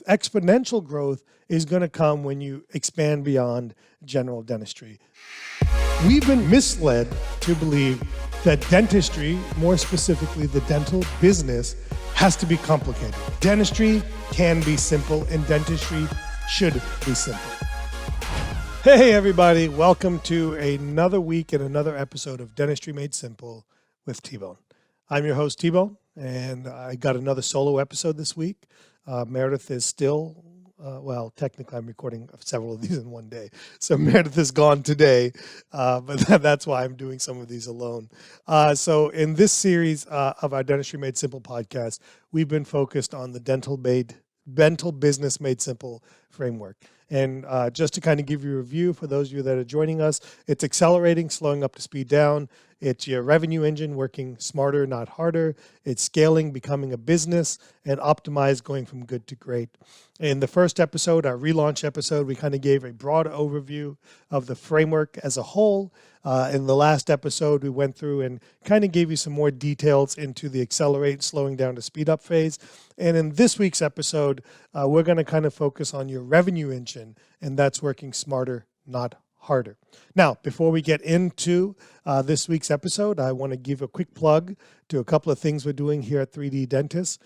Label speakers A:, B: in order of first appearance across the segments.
A: Exponential growth is going to come when you expand beyond general dentistry. We've been misled to believe that dentistry, more specifically the dental business, has to be complicated. Dentistry can be simple, and dentistry should be simple. Hey everybody, welcome to another week and another episode of Dentistry Made Simple with TBONE. I'm your host TBONE, and I got another solo episode this week. Meredith is still, well, technically I'm recording several of these in one day. So Meredith is gone today, but that's why I'm doing some of these alone. So in this series of our Dentistry Made Simple podcast, we've been focused on the dental business made simple framework. And just to kind of give you a review for those of you that are joining us, it's accelerating, slowing up to speed down. It's your revenue engine working smarter, not harder. It's scaling, becoming a business, and optimize, going from good to great. In the first episode, our relaunch episode, we kind of gave a broad overview of the framework as a whole. In the last episode, we went through and kind of gave you some more details into the accelerate, slowing down to speed up phase. And in this week's episode, we're going to kind of focus on your revenue engine, and that's working smarter, not harder. Now, before we get into this week's episode, I want to give a quick plug to a couple of things we're doing here at 3D Dentist.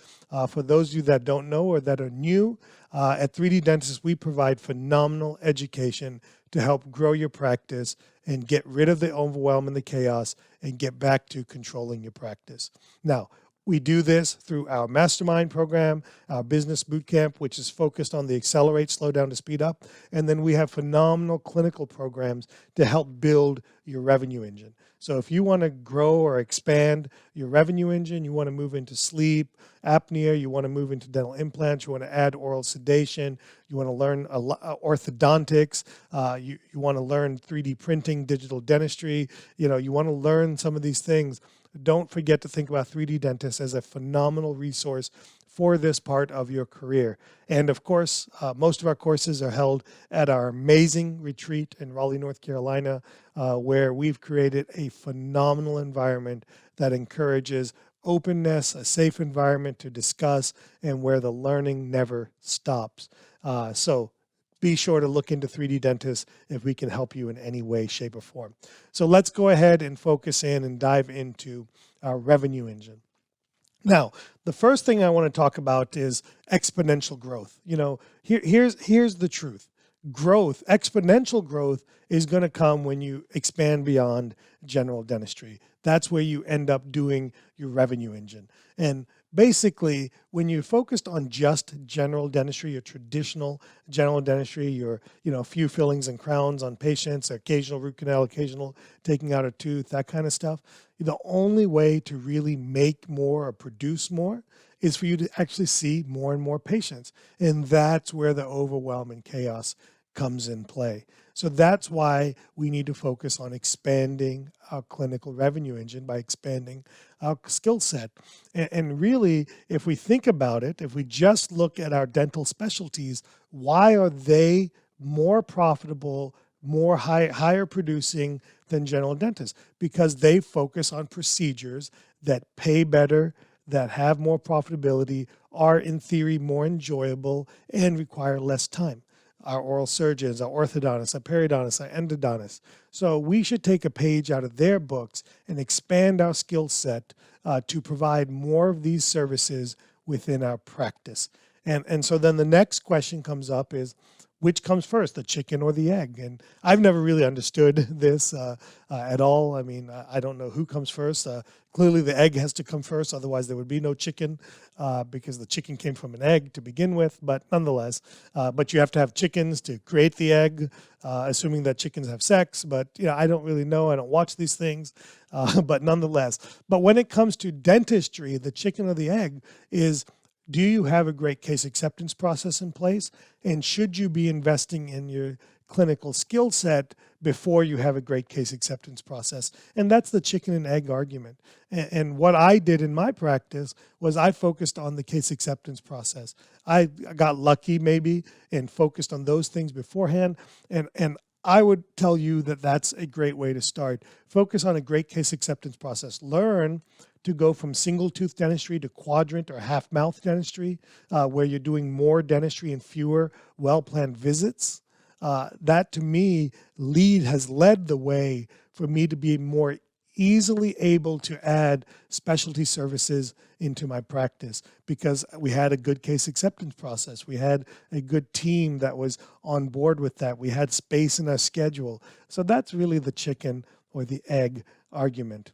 A: For those of you that don't know or that are new, at 3D Dentist, we provide phenomenal education to help grow your practice and get rid of the overwhelm and the chaos and get back to controlling your practice. Now, we do this through our mastermind program, our business bootcamp, which is focused on the accelerate, slow down to speed up. And then we have phenomenal clinical programs to help build your revenue engine. So if you want to grow or expand your revenue engine, you want to move into sleep, apnea, you want to move into dental implants, you want to add oral sedation, you want to learn orthodontics, you want to learn 3D printing, digital dentistry, you want to learn some of these things. Don't forget to think about 3D Dentist as a phenomenal resource for this part of your career. And of course, most of our courses are held at our amazing retreat in Raleigh, North Carolina, where we've created a phenomenal environment that encourages openness, a safe environment to discuss, and where the learning never stops. So be sure to look into 3D Dentist if we can help you in any way, shape, or form. So let's go ahead and focus in and dive into our revenue engine. Now, the first thing I want to talk about is exponential growth. Here's the truth. Growth, exponential growth, is going to come when you expand beyond general dentistry. That's where you end up doing your revenue engine. And basically, when you're focused on just general dentistry, your traditional general dentistry, your few fillings and crowns on patients, occasional root canal, occasional taking out a tooth, that kind of stuff, the only way to really make more or produce more is for you to actually see more and more patients. And that's where the overwhelm and chaos comes in play. So that's why we need to focus on expanding our clinical revenue engine by expanding our skill set. And really, if we think about it, if we just look at our dental specialties, why are they more profitable, more higher producing than general dentists? Because they focus on procedures that pay better, that have more profitability, are in theory more enjoyable, and require less time. Our oral surgeons, our orthodontists, our periodontists, our endodontists. So we should take a page out of their books and expand our skill set to provide more of these services within our practice. And so then the next question comes up is, which comes first, the chicken or the egg? And I've never really understood this at all. I mean, I don't know who comes first. Clearly the egg has to come first, otherwise there would be no chicken because the chicken came from an egg to begin with, but nonetheless. But you have to have chickens to create the egg, assuming that chickens have sex. But I don't really know. I don't watch these things, but nonetheless. But when it comes to dentistry, the chicken or the egg is, do you have a great case acceptance process in place? And should you be investing in your clinical skill set before you have a great case acceptance process? And that's the chicken and egg argument. And what I did in my practice was I focused on the case acceptance process. I got lucky maybe and focused on those things beforehand. And I would tell you that that's a great way to start. Focus on a great case acceptance process. Learn to go from single tooth dentistry to quadrant or half mouth dentistry, where you're doing more dentistry and fewer well-planned visits. That to me has led the way for me to be more easily able to add specialty services into my practice, because we had a good case acceptance process. We had a good team that was on board with that. We had space in our schedule. So that's really the chicken or the egg argument.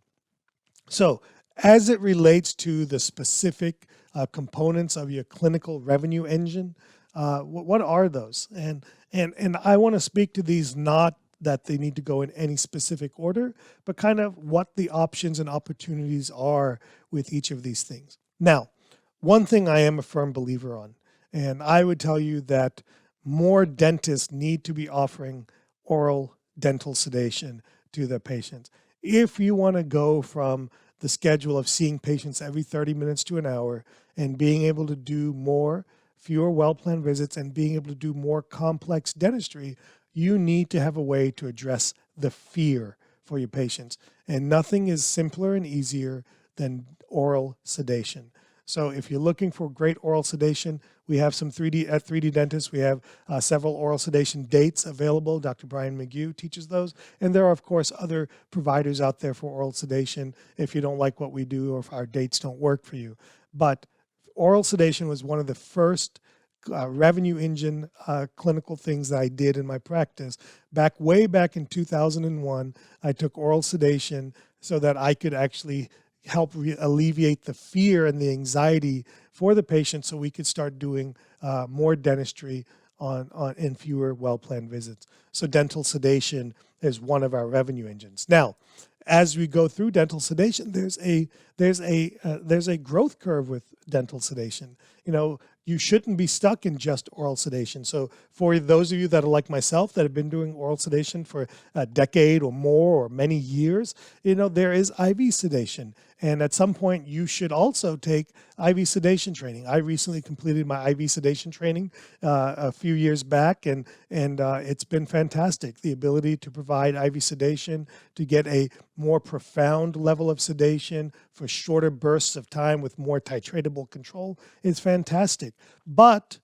A: So as it relates to the specific components of your clinical revenue engine, what are those? And I want to speak to these, not that they need to go in any specific order, but kind of what the options and opportunities are with each of these things. Now, one thing I am a firm believer on, and I would tell you that more dentists need to be offering oral dental sedation to their patients. If you want to go from the schedule of seeing patients every 30 minutes to an hour and being able to do fewer well-planned visits and being able to do more complex dentistry, you need to have a way to address the fear for your patients. And nothing is simpler and easier than oral sedation. So if you're looking for great oral sedation, we have some 3D Dentists. We have several oral sedation dates available. Dr. Brian McGue teaches those. And there are, of course, other providers out there for oral sedation if you don't like what we do or if our dates don't work for you. But oral sedation was one of the first revenue engine clinical things that I did in my practice. Way back in 2001, I took oral sedation so that I could actually help alleviate the fear and the anxiety for the patient, so we could start doing more dentistry in fewer well-planned visits. So dental sedation is one of our revenue engines. Now, as we go through dental sedation, there's a growth curve with dental sedation. You shouldn't be stuck in just oral sedation. So for those of you that are like myself that have been doing oral sedation for a decade or more or many years, there is IV sedation. And at some point you should also take IV sedation training. I recently completed my IV sedation training a few years back, and it's been fantastic. The ability to provide IV sedation, to get a more profound level of sedation for shorter bursts of time with more titratable control is fantastic. But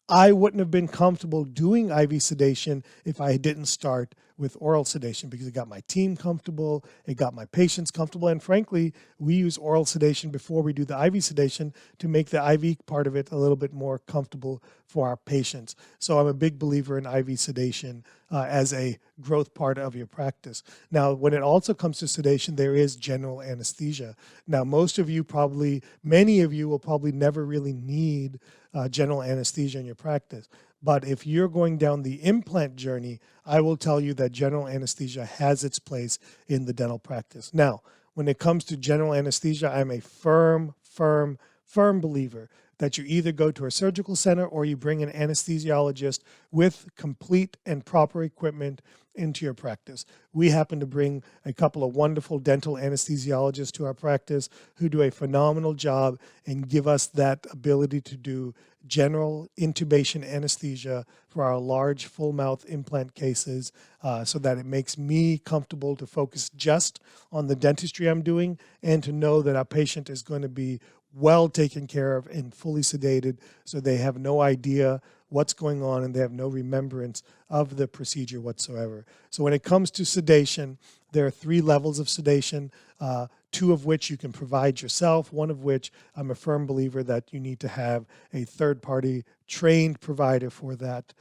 A: I wouldn't have been comfortable doing IV sedation if I didn't start with oral sedation, because it got my team comfortable, it got my patients comfortable, and frankly, we use oral sedation before we do the IV sedation to make the IV part of it a little bit more comfortable for our patients. So I'm a big believer in IV sedation as a growth part of your practice. Now, when it also comes to sedation, there is general anesthesia. Now, many of you will probably never really need general anesthesia in your practice. But if you're going down the implant journey, I will tell you that general anesthesia has its place in the dental practice. Now, when it comes to general anesthesia, I'm a firm believer that you either go to a surgical center or you bring an anesthesiologist with complete and proper equipment into your practice. We happen to bring a couple of wonderful dental anesthesiologists to our practice who do a phenomenal job and give us that ability to do general intubation anesthesia for our large full mouth implant cases, so that it makes me comfortable to focus just on the dentistry I'm doing and to know that our patient is going to be well taken care of and fully sedated, so they have no idea what's going on and they have no remembrance of the procedure whatsoever. So when it comes to sedation, there are 3 levels of sedation, 2 of which you can provide yourself, 1 of which I'm a firm believer that you need to have a third-party trained provider for that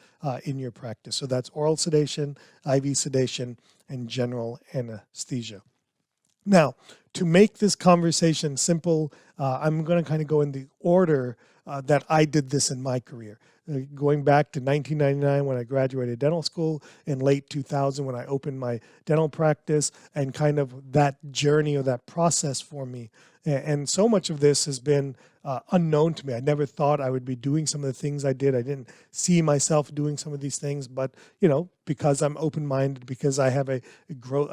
A: in your practice. So that's oral sedation, IV sedation, and general anesthesia. Now, to make this conversation simple, I'm going to kind of go in the order that I did this in my career. Going back to 1999 when I graduated dental school, in late 2000 when I opened my dental practice, and kind of that journey or that process for me. And so much of this has been unknown to me. I never thought I would be doing some of the things I did. I didn't see myself doing some of these things, but because I'm open-minded, because I have a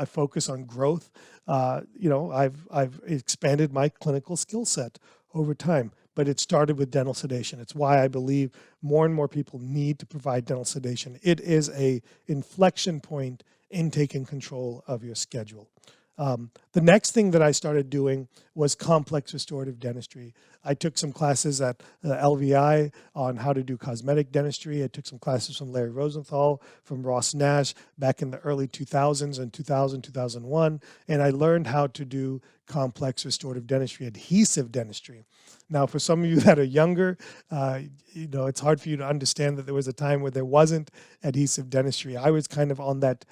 A: focus on growth, I've expanded my clinical skill set over time. But it started with dental sedation. It's why I believe more and more people need to provide dental sedation. It is an inflection point in taking control of your schedule. The next thing that I started doing was complex restorative dentistry. I took some classes at LVI on how to do cosmetic dentistry. I took some classes from Larry Rosenthal, from Ross Nash back in the early 2000s and 2000, 2001. And I learned how to do complex restorative dentistry, adhesive dentistry. Now, for some of you that are younger, it's hard for you to understand that there was a time where there wasn't adhesive dentistry. I was kind of on that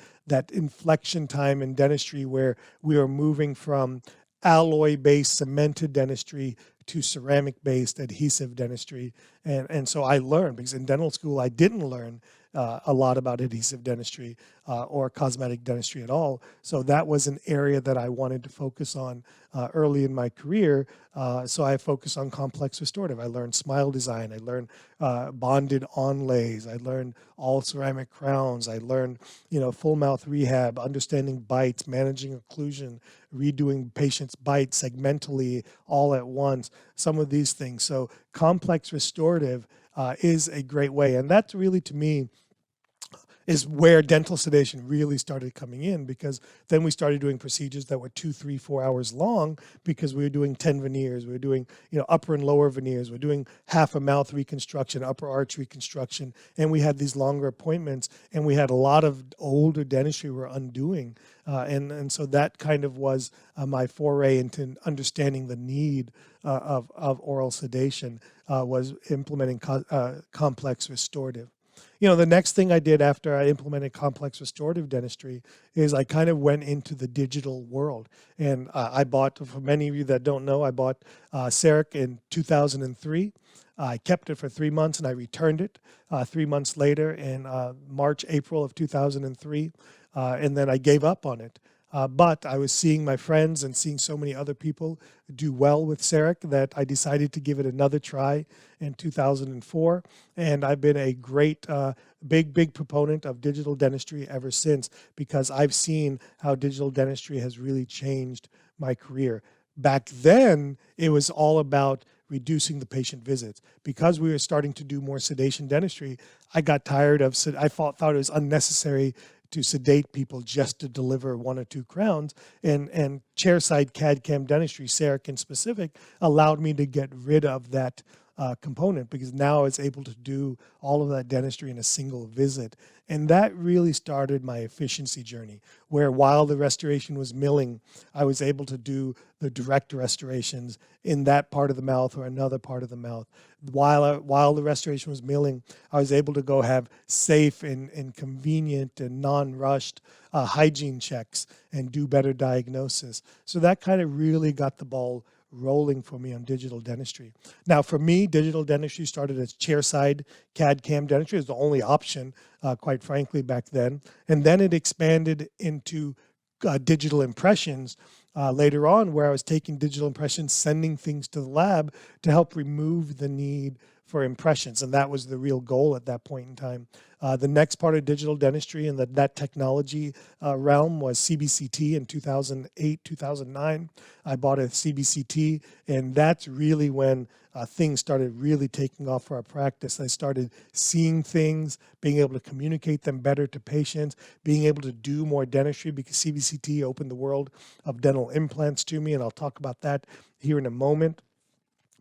A: inflection time in dentistry where we were moving from alloy-based cemented dentistry to ceramic-based adhesive dentistry. And so I learned, because in dental school I didn't learn a lot about adhesive dentistry or cosmetic dentistry at all. So that was an area that I wanted to focus on early in my career. So I focused on complex restorative. I learned smile design. I learned bonded onlays. I learned all ceramic crowns. I learned, full mouth rehab, understanding bites, managing occlusion, redoing patients' bites segmentally all at once, some of these things. So complex restorative is a great way. And that's really, to me, is where dental sedation really started coming in, because then we started doing procedures that were 2, 3, 4 hours long, because we were doing 10 veneers, we were doing upper and lower veneers, we're doing half a mouth reconstruction, upper arch reconstruction, and we had these longer appointments, and we had a lot of older dentistry we were undoing, and so that kind of was my foray into understanding the need of oral sedation, was implementing complex restorative. The next thing I did after I implemented complex restorative dentistry is I kind of went into the digital world. And I bought, for many of you that don't know, I bought CEREC in 2003. I kept it for 3 months and I returned it 3 months later in March, April of 2003. And then I gave up on it. But I was seeing my friends and seeing so many other people do well with CEREC that I decided to give it another try in 2004. And I've been a great, big proponent of digital dentistry ever since, because I've seen how digital dentistry has really changed my career. Back then, it was all about reducing the patient visits. Because we were starting to do more sedation dentistry, I got tired of, I thought it was unnecessary to sedate people just to deliver 1 or 2 crowns, and chairside CAD/CAM dentistry, CEREC in specific, allowed me to get rid of that component, because now I was able to do all of that dentistry in a single visit. And that really started my efficiency journey, where while the restoration was milling, I was able to do the direct restorations in that part of the mouth or another part of the mouth. While the restoration was milling, I was able to go have safe and convenient and non-rushed hygiene checks and do better diagnosis. So that kind of really got the ball rolling for me on digital dentistry. Now, for me, digital dentistry started as chairside CAD/CAM dentistry. It was the only option, quite frankly, back then. And then it expanded into digital impressions later on, where I was taking digital impressions, sending things to the lab to help remove the need for impressions. And that was the real goal at that point in time. The next part of digital dentistry and that technology realm was CBCT in 2008, 2009. I bought a CBCT, and that's really when things started really taking off for our practice. I started seeing things, being able to communicate them better to patients, being able to do more dentistry, because CBCT opened the world of dental implants to me, and I'll talk about that here in a moment.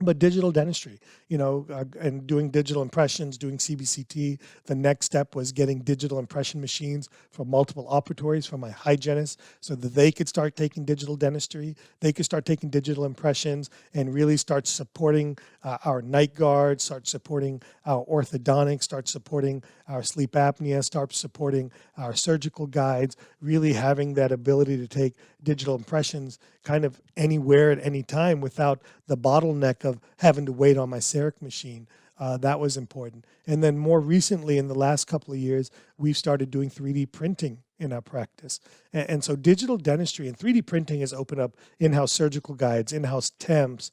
A: But digital dentistry, and doing digital impressions, doing CBCT, the next step was getting digital impression machines for multiple operatories for my hygienists, so that they could start taking digital dentistry, they could start taking digital impressions, and really start supporting our night guards, start supporting our orthodontics, start supporting our sleep apnea, start supporting our surgical guides, really having that ability to take digital impressions kind of anywhere at any time without the bottleneck of having to wait on my CEREC machine. That was important. And then more recently, in the last couple of years, we've started doing 3D printing in our practice. And so digital dentistry and 3D printing has opened up in-house surgical guides, in-house temps,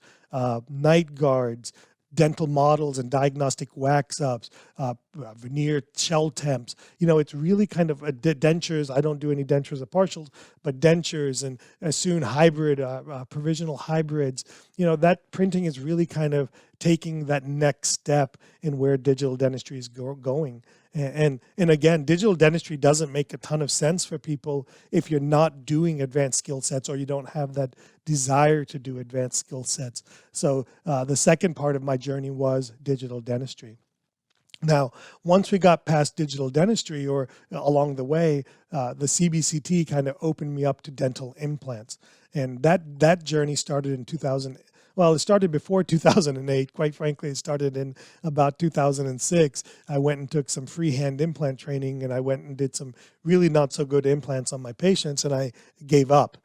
A: night guards, dental models and diagnostic wax-ups, veneer shell temps. It's really kind of dentures. I don't do any dentures or partials, but dentures, and soon hybrid, provisional hybrids. that printing is really kind of taking that next step in where digital dentistry is going. And again, digital dentistry doesn't make a ton of sense for people if you're not doing advanced skill sets or you don't have that desire to do advanced skill sets. So the second part of my journey was digital dentistry. Now, once we got past digital dentistry, or along the way, the CBCT kind of opened me up to dental implants. And that journey started in 2000. Well, it started before 2008. Quite frankly, it started in about 2006. I went and took some freehand implant training, and I went and did some really not so good implants on my patients, and I gave up.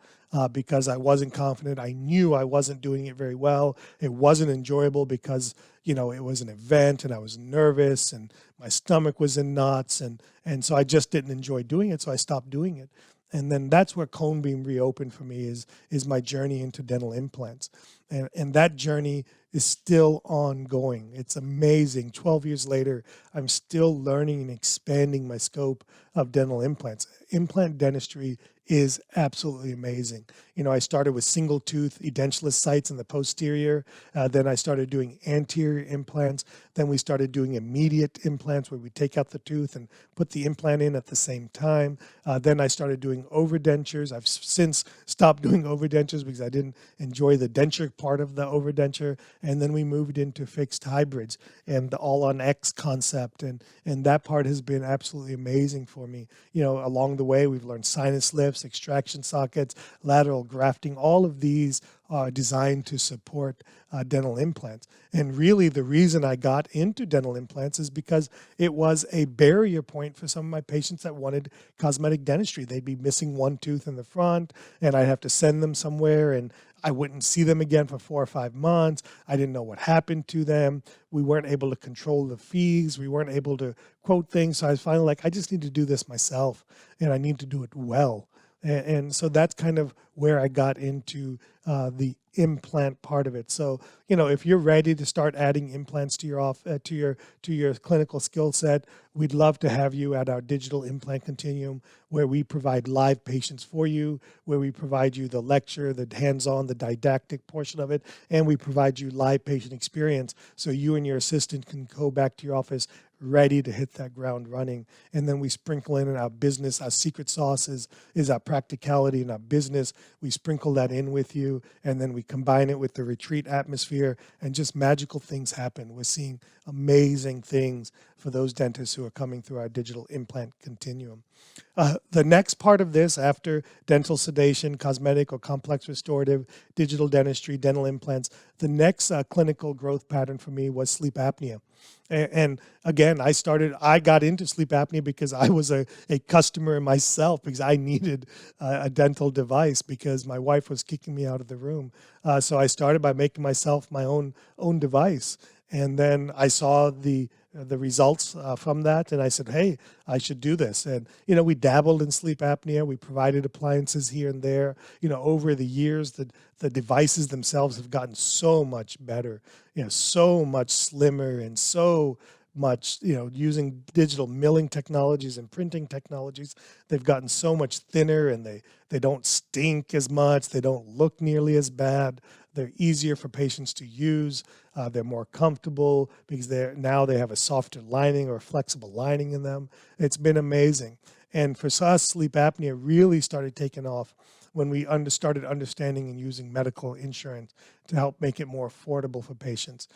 A: Because I wasn't confident. I knew I wasn't doing it very well. It wasn't enjoyable because, it was an event and I was nervous and my stomach was in knots. And so I just didn't enjoy doing it. So I stopped doing it. And then that's where Cone Beam reopened for me is my journey into dental implants. And that journey is still ongoing. It's amazing. 12 years later, I'm still learning and expanding my scope of dental implants. Implant dentistry is absolutely amazing. I started with single tooth edentulous sites in the posterior. Then I started doing anterior implants. Then we started doing immediate implants where we take out the tooth and put the implant in at the same time. Then I started doing overdentures. I've since stopped doing overdentures because I didn't enjoy the denture part of the overdenture. And then we moved into fixed hybrids and the all on X concept. And that part has been absolutely amazing for me. Along the way, we've learned sinus lifts, extraction sockets, lateral grafting. All of these are designed to support dental implants. And really the reason I got into dental implants is because it was a barrier point for some of my patients that wanted cosmetic dentistry. They'd be missing one tooth in the front and I'd have to send them somewhere and I wouldn't see them again for 4 or 5 months. I didn't know what happened to them. We weren't able to control the fees. We weren't able to quote things. So I was finally like, I just need to do this myself and I need to do it well. And so that's kind of where I got into the implant part of it. So, if you're ready to start adding implants to your clinical skill set, we'd love to have you at our digital implant continuum where we provide live patients for you, where we provide you the lecture, the hands-on, the didactic portion of it, and we provide you live patient experience so you and your assistant can go back to your office ready to hit that ground running. And then we sprinkle in our business. Our secret sauce is our practicality and our business. We sprinkle that in with you, and then we combine it with the retreat atmosphere, and just magical things happen. We're seeing amazing things for those dentists who are coming through our digital implant continuum. The next part of this, after dental sedation, cosmetic or complex restorative, digital dentistry, dental implants, the next clinical growth pattern for me was sleep apnea. And again, I got into sleep apnea because I was a customer myself, because I needed a dental device because my wife was kicking me out of the room. So I started by making myself my own device. And then I saw the results from that, and I said, hey, I should do this. And, we dabbled in sleep apnea. We provided appliances here and there. Over the years, the devices themselves have gotten so much better, so much slimmer and so much, using digital milling technologies and printing technologies. They've gotten so much thinner, and they don't stink as much. They don't look nearly as bad. They're easier for patients to use. They're more comfortable because they have a softer lining or flexible lining in them. It's been amazing. And for us, sleep apnea really started taking off when we started understanding and using medical insurance to help make it more affordable for patients,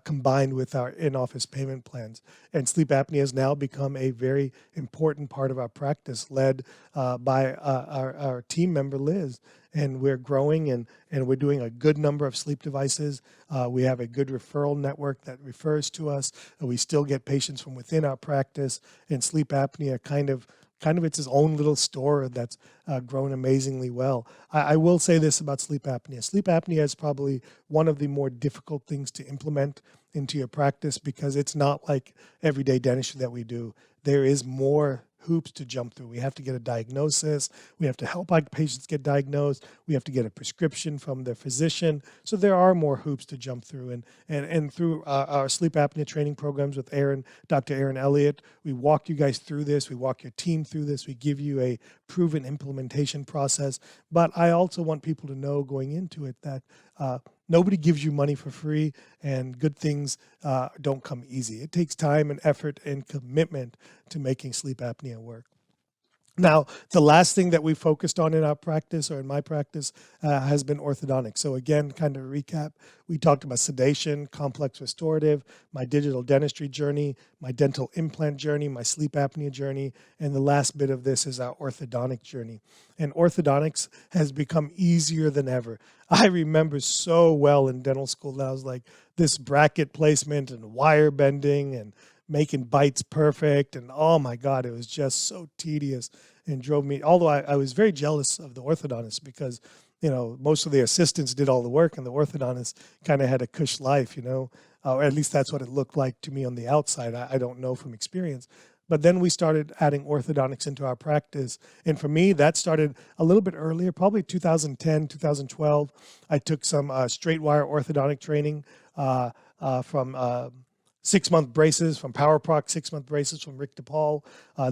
A: combined with our in-office payment plans. And sleep apnea has now become a very important part of our practice, led by our team member, Liz. And we're growing, and we're doing a good number of sleep devices. We have a good referral network that refers to us. We still get patients from within our practice, and sleep apnea kind of it's its own little store that's grown amazingly well. I will say this about sleep apnea. Sleep apnea is probably one of the more difficult things to implement into your practice because it's not like everyday dentistry that we do. There is more hoops to jump through. We have to get a diagnosis. We have to help our patients get diagnosed. We have to get a prescription from their physician. So there are more hoops to jump through. And through our sleep apnea training programs with Dr. Aaron Elliott, we walk you guys through this. We walk your team through this. We give you a proven implementation process. But I also want people to know going into it that nobody gives you money for free, and good things don't come easy. It takes time and effort and commitment to making sleep apnea work. Now, the last thing that we focused on in our practice, or in my practice, has been orthodontics. So again, kind of a recap, we talked about sedation, complex restorative, my digital dentistry journey, my dental implant journey, my sleep apnea journey, and the last bit of this is our orthodontic journey. And orthodontics has become easier than ever. I remember so well in dental school that I was like, this bracket placement and wire bending and making bites perfect, and oh my God, it was just so tedious and drove me, although I was very jealous of the orthodontist because, you know, most of the assistants did all the work and the orthodontist kind of had a cush life, you know, or at least that's what it looked like to me on the outside. I don't know from experience. But then we started adding orthodontics into our practice. And for me, that started a little bit earlier, probably 2010, 2012. I took some straight wire orthodontic training from 6-month braces from PowerProc, 6-month braces from Rick DePaul.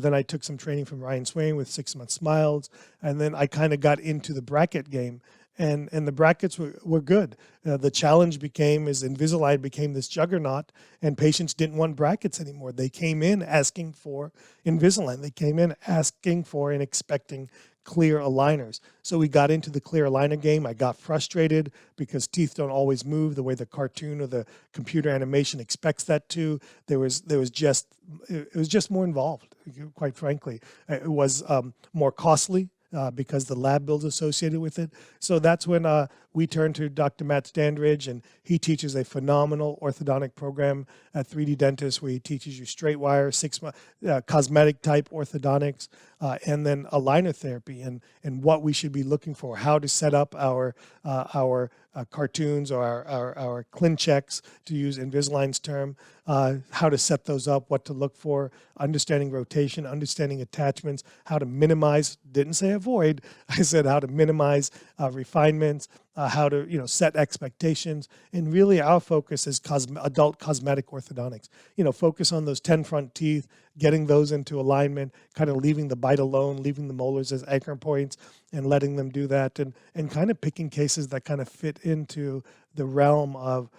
A: Then I took some training from Ryan Swain with 6-month smiles. And then I kind of got into the bracket game. And the brackets were good. The challenge became is Invisalign became this juggernaut, and patients didn't want brackets anymore. They came in asking for Invisalign. They came in asking for and expecting clear aligners. So we got into the clear aligner game. I got frustrated because teeth don't always move the way the cartoon or the computer animation expects that to. It was just more involved, quite frankly. It was more costly because the lab bills associated with it. So that's when we turned to Dr. Matt Standridge, and he teaches a phenomenal orthodontic program at 3D Dentist where he teaches you straight wire, cosmetic type orthodontics, and then aligner therapy and what we should be looking for, how to set up our cartoons or our ClinChecks, to use Invisalign's term, how to set those up, what to look for, understanding rotation, understanding attachments, how to minimize, didn't say avoid, I said how to minimize refinements, how to set expectations. And really our focus is adult cosmetic orthodontics. Focus on those 10 front teeth, getting those into alignment, kind of leaving the bite alone, leaving the molars as anchor points and letting them do that, and kind of picking cases that kind of fit into the realm of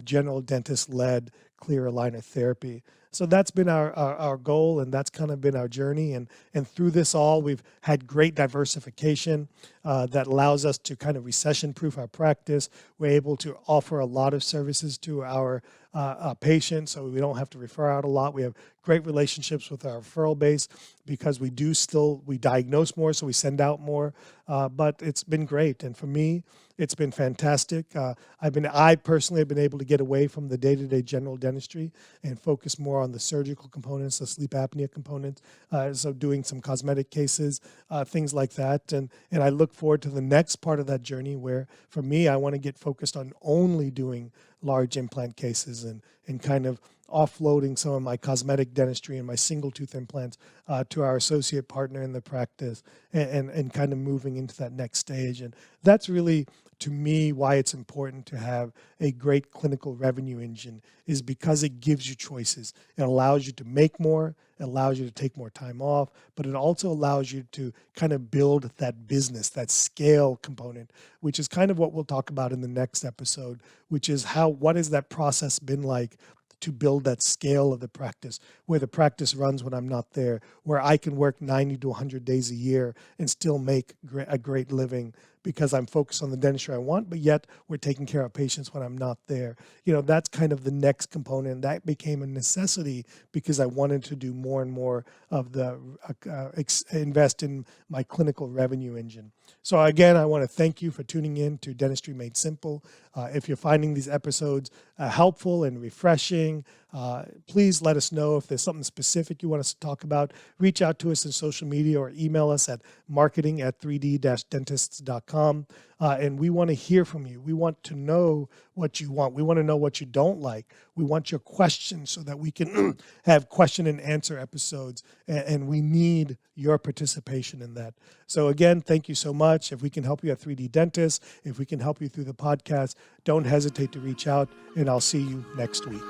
A: general dentist-led clear aligner therapy. So that's been our goal, and that's kind of been our journey. And through this all, we've had great diversification that allows us to kind of recession-proof our practice. We're able to offer a lot of services to our patients, so we don't have to refer out a lot. We have great relationships with our referral base because we diagnose more, so we send out more. But it's been great, and for me, it's been fantastic. I personally have been able to get away from the day-to-day general dentistry and focus more on the surgical components, the sleep apnea components, so doing some cosmetic cases, things like that. And I look forward to the next part of that journey where, for me, I want to get focused on only doing large implant cases and kind of offloading some of my cosmetic dentistry and my single tooth implants to our associate partner in the practice and kind of moving into that next stage. And that's really, to me, why it's important to have a great clinical revenue engine, is because it gives you choices. It allows you to make more, it allows you to take more time off, but it also allows you to kind of build that business, that scale component, which is kind of what we'll talk about in the next episode, which is what has that process been like to build that scale of the practice, where the practice runs when I'm not there, where I can work 90 to 100 days a year and still make a great living because I'm focused on the dentistry I want, but yet we're taking care of patients when I'm not there. That's kind of the next component. That became a necessity because I wanted to do more and more of the invest in my clinical revenue engine. So again, I want to thank you for tuning in to Dentistry Made Simple. If you're finding these episodes helpful and refreshing, please let us know if there's something specific you want us to talk about. Reach out to us in social media or email us at marketing@3d-dentists.com. And we want to hear from you. We want to know what you want. We want to know what you don't like. We want your questions so that we can have question and answer episodes. And we need your participation in that. So again, thank you so much. If we can help you at 3D Dentist, if we can help you through the podcast, don't hesitate to reach out, and I'll see you next week.